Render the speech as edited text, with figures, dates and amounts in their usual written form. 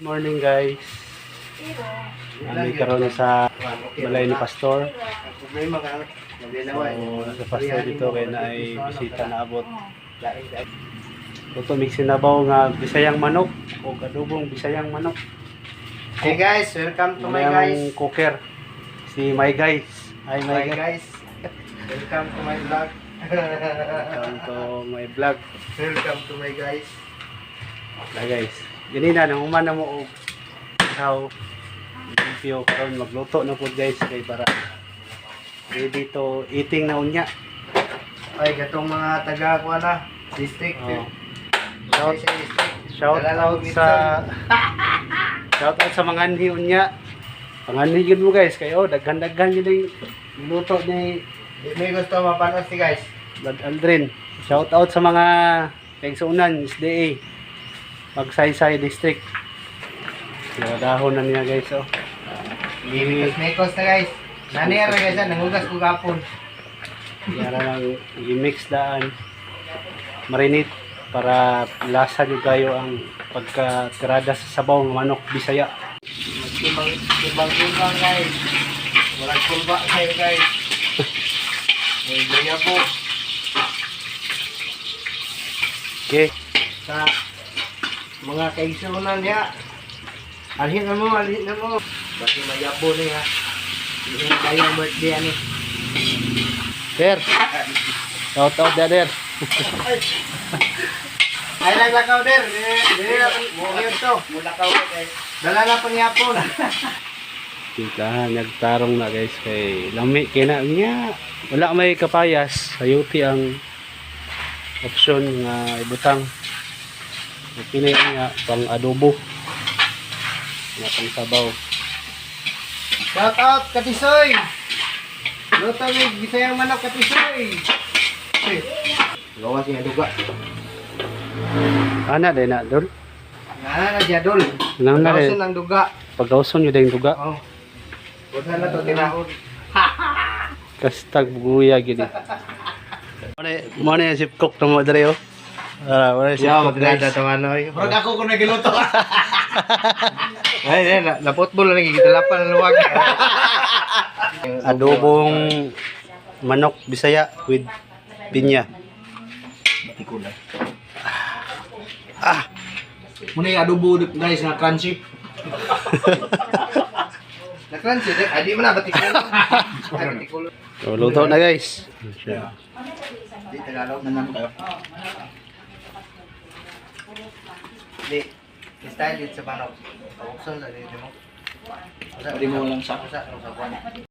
Morning guys. Kami karon sa balay ni Pastor. Sa Pastor dito kay na ay bisita na abot. Ito mix sinabaw nga bisayang manok o adobong bisayang manok. Hey guys, welcome to my guys. Cooker. Si my guys. Hi my guys. Welcome to my vlog. Welcome to my vlog. Welcome to my guys. Na guys. Ganina nang umana mo og how video karon magluto na pud guys kay para ready to eating na unya. Ay gatong mga taga ko na district. Shout out sa mga anhi unya. Panganhi yun mo guys kayo daghan-daghan yun yung luto ni may gusto mapanood si guys. Brad Aldrin. Shout out sa mga kaigsuunan SDA Magsaysay District. Dahon na niya guys oh. Mekos na guys. Nanira guys nangugas ko gapon. Yara lang i-mix daan. Marinate para lasa nyo kayo ang pagkatirada sa sabaw ng manok Bisaya. Timbang-timbang guys. Walang kulba kayo guys. May gaya po. Okay. Sa mga kaigsunan niya. Alhin na mo. Basta mayabo niya. Hindi na kayo ang birthday ani. Der. Shout out der. Ay naglakaw der. Dili na mo to. Mulakaw ko guys. Dala na pangyapon. Kita nagtarong na guys kay lami kina niya. Wala may kapayas, sayuti ang option nga ibutang. Pinay nga pang adobo. Nga pang sabaw. Shout out Katisoy. Luto ni bisayang manok Katisoy. Gawas niya duga. Ana din na dol. Na jadol. Nang na Gawson ang duga. pagkauson yun din duga. Oh. Buta na to tinahod. Kastag buguya gini. Mo na si cook na mo dere oh. Wala si cook Magdada guys. to ano. Pero ako kung nagiluto. Ay, na football na gigitalapan ng luwag. Adobong manok Bisaya with pinya. Batikulan. Ah, Muna yung adobo guys na crunchy. Na crunchy, di mo na batikulan. Batikulan. so, luto na guys. Di Tagalog na naman kayo. Di, style dito sa manok. Paukson sa dito mo. Pwede mo lang sa